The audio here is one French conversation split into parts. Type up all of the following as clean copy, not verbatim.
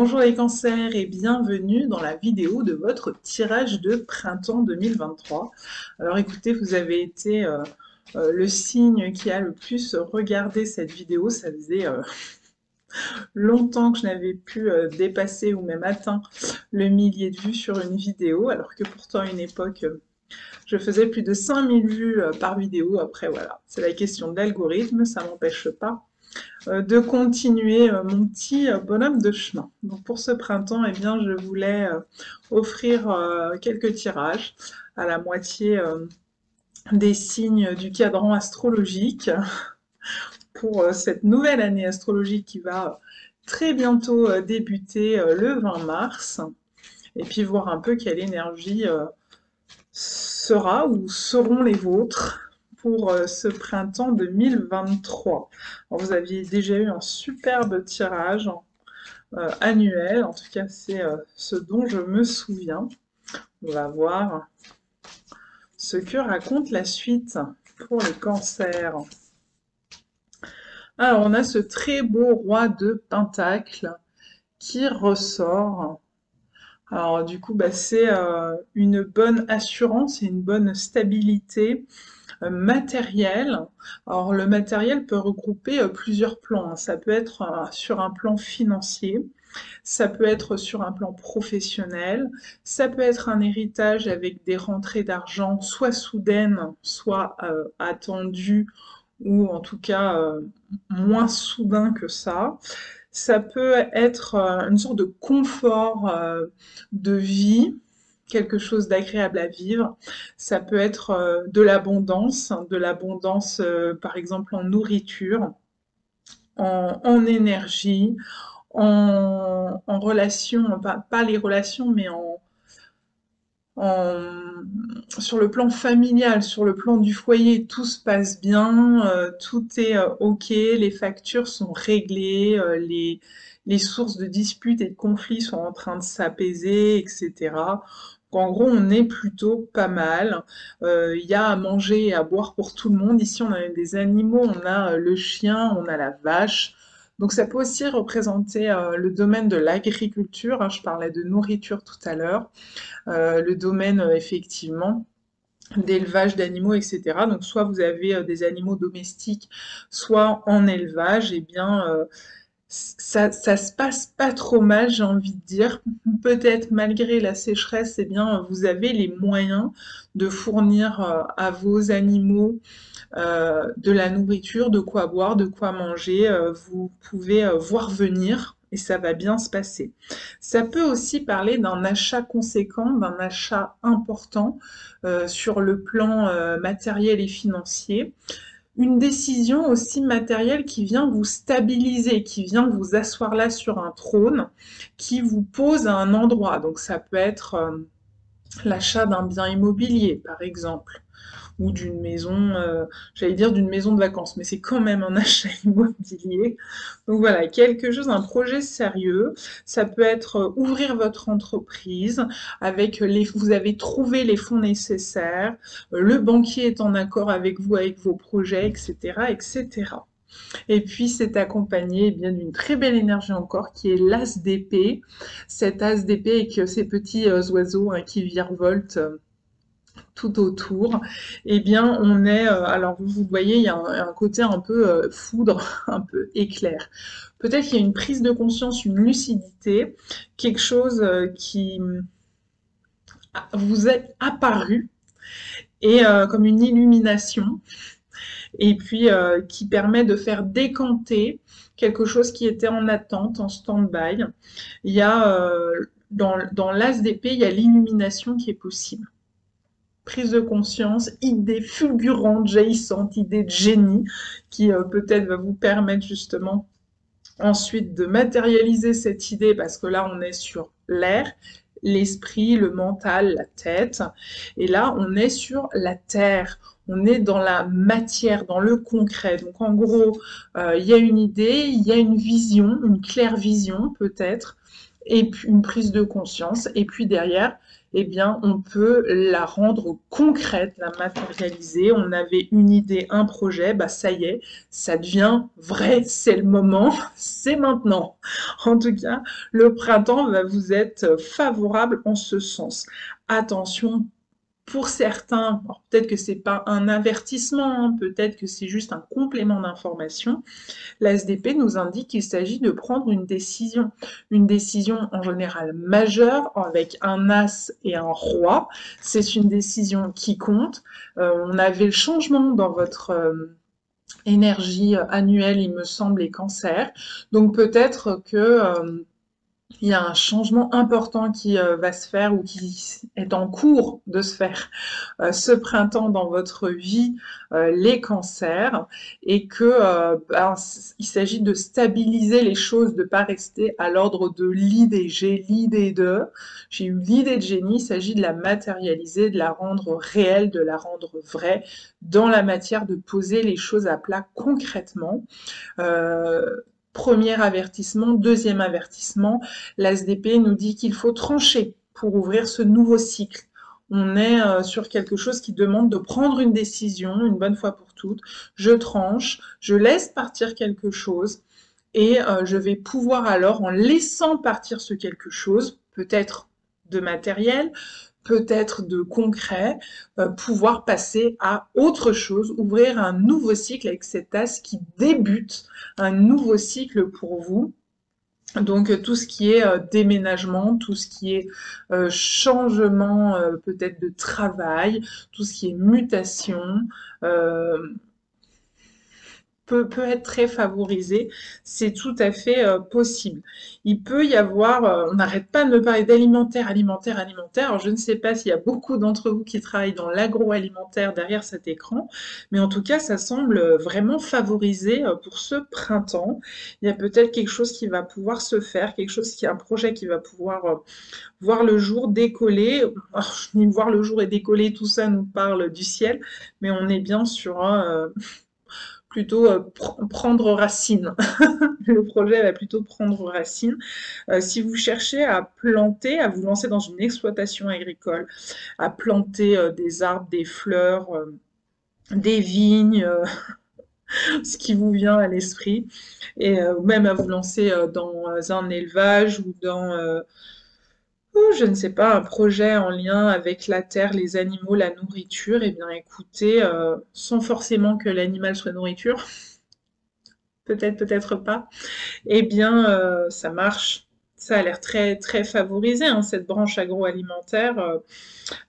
Bonjour les cancers et bienvenue dans la vidéo de votre tirage de printemps 2023. Alors écoutez, vous avez été le signe qui a le plus regardé cette vidéo. Ça faisait longtemps que je n'avais pu dépasser ou même atteint le millier de vues sur une vidéo, alors que pourtant à une époque, je faisais plus de 5000 vues par vidéo. Après voilà, c'est la question de l'algorithme, ça m'empêche pas de continuer mon petit bonhomme de chemin. Donc pour ce printemps, eh bien, je voulais offrir quelques tirages à la moitié des signes du cadran astrologique pour cette nouvelle année astrologique qui va très bientôt débuter le 20 mars. Et puis voir un peu quelle énergie sera ou seront les vôtres pour ce printemps 2023. Alors, vous aviez déjà eu un superbe tirage annuel, en tout cas c'est ce dont je me souviens. On va voir ce que raconte la suite pour les cancers. Alors on a ce très beau roi de Pentacle qui ressort. Alors du coup c'est une bonne assurance et une bonne stabilité matériel. Alors le matériel peut regrouper plusieurs plans, hein. Ça peut être sur un plan financier, ça peut être sur un plan professionnel, ça peut être un héritage avec des rentrées d'argent soit soudaines, soit attendues, ou en tout cas moins soudain que ça. Ça peut être une sorte de confort de vie, quelque chose d'agréable à vivre. Ça peut être de l'abondance par exemple en nourriture, en énergie, en relations, pas les relations, mais en, sur le plan familial, sur le plan du foyer, tout se passe bien, tout est ok, les factures sont réglées, les sources de disputes et de conflits sont en train de s'apaiser, etc. En gros, on est plutôt pas mal. Il y a à manger et à boire pour tout le monde. Ici, on a des animaux, on a le chien, on a la vache. Donc ça peut aussi représenter le domaine de l'agriculture, hein. Je parlais de nourriture tout à l'heure. Le domaine effectivement d'élevage d'animaux, etc. Donc soit vous avez des animaux domestiques, soit en élevage, et bien ça se passe pas trop mal, j'ai envie de dire. Peut-être malgré la sécheresse, eh bien vous avez les moyens de fournir à vos animaux de la nourriture, de quoi boire, de quoi manger. Vous pouvez voir venir et ça va bien se passer. Ça peut aussi parler d'un achat conséquent, d'un achat important sur le plan matériel et financier. Une décision aussi matérielle qui vient vous stabiliser, qui vient vous asseoir là sur un trône, qui vous pose à un endroit. Donc ça peut être l'achat d'un bien immobilier, par exemple, ou d'une maison, j'allais dire d'une maison de vacances, mais c'est quand même un achat immobilier. Donc voilà, quelque chose, un projet sérieux. Ça peut être ouvrir votre entreprise avec vous avez trouvé les fonds nécessaires, le banquier est en accord avec vous, avec vos projets, etc., etc. Et puis c'est accompagné eh bien d'une très belle énergie encore qui est l'as d'épée. Cet as d'épée avec ces petits oiseaux hein, qui virevoltent tout autour, eh bien on est, alors vous voyez, il y a un côté un peu foudre, un peu éclair. Peut-être qu'il y a une prise de conscience, une lucidité, quelque chose qui vous est apparu et comme une illumination, et puis qui permet de faire décanter quelque chose qui était en attente, en stand-by. Il y a dans l'as d'épée, il y a l'illumination qui est possible. Prise de conscience, idée fulgurante, jaillissante, idée de génie, qui peut-être va vous permettre justement ensuite de matérialiser cette idée, parce que là on est sur l'air, l'esprit, le mental, la tête, et là on est sur la terre, on est dans la matière, dans le concret. Donc en gros, il y a une idée, il y a une vision, une claire vision peut-être, et puis une prise de conscience, et puis derrière, eh bien, on peut la rendre concrète, la matérialiser. On avait une idée, un projet, bah ça y est, ça devient vrai, c'est le moment, c'est maintenant. En tout cas, le printemps va vous être favorable en ce sens. Attention, pour certains, peut-être que c'est pas un avertissement, hein, peut-être que c'est juste un complément d'information. La SDP nous indique qu'il s'agit de prendre une décision en général majeure avec un as et un roi. C'est une décision qui compte. On avait le changement dans votre énergie annuelle, il me semble, les cancers. Donc peut-être que il y a un changement important qui va se faire ou qui est en cours de se faire ce printemps dans votre vie, les cancers, et que ben, il s'agit de stabiliser les choses, de ne pas rester à l'ordre de l'idée. J'ai eu l'idée de génie, il s'agit de la matérialiser, de la rendre réelle, de la rendre vraie dans la matière, de poser les choses à plat concrètement. Premier avertissement. Deuxième avertissement, l'ASDP nous dit qu'il faut trancher pour ouvrir ce nouveau cycle. On est sur quelque chose qui demande de prendre une décision une bonne fois pour toutes. Je tranche, je laisse partir quelque chose et je vais pouvoir alors, en laissant partir ce quelque chose, peut-être de matériel, peut-être de concret, pouvoir passer à autre chose, ouvrir un nouveau cycle avec cet as qui débute un nouveau cycle pour vous. Donc tout ce qui est déménagement, tout ce qui est changement peut-être de travail, tout ce qui est mutation, euh, peut être très favorisé, c'est tout à fait possible. Il peut y avoir, on n'arrête pas de me parler d'alimentaire, alimentaire, alimentaire. Alors je ne sais pas s'il y a beaucoup d'entre vous qui travaillent dans l'agroalimentaire derrière cet écran, mais en tout cas ça semble vraiment favorisé pour ce printemps. Il y a peut-être quelque chose qui va pouvoir se faire, un projet qui va pouvoir voir le jour, décoller. Alors, je dis voir le jour et décoller, tout ça nous parle du ciel, mais on est bien sur un plutôt prendre racine. Le projet va plutôt prendre racine. Si vous cherchez à planter, à vous lancer dans une exploitation agricole, à planter des arbres, des fleurs, des vignes, ce qui vous vient à l'esprit, et même à vous lancer dans un élevage ou dans je ne sais pas, un projet en lien avec la terre, les animaux, la nourriture, eh bien écoutez, sans forcément que l'animal soit nourriture, peut-être, peut-être pas, eh bien ça marche. Ça a l'air très, très favorisé, hein, cette branche agroalimentaire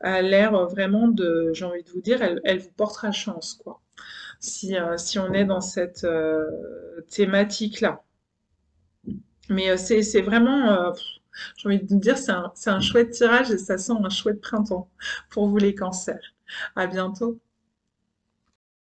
a l'air vraiment de, j'ai envie de vous dire, elle vous portera chance, quoi. Si on est dans cette thématique-là. Mais c'est vraiment, j'ai envie de vous dire, c'est un chouette tirage et ça sent un chouette printemps pour vous les cancers. À bientôt.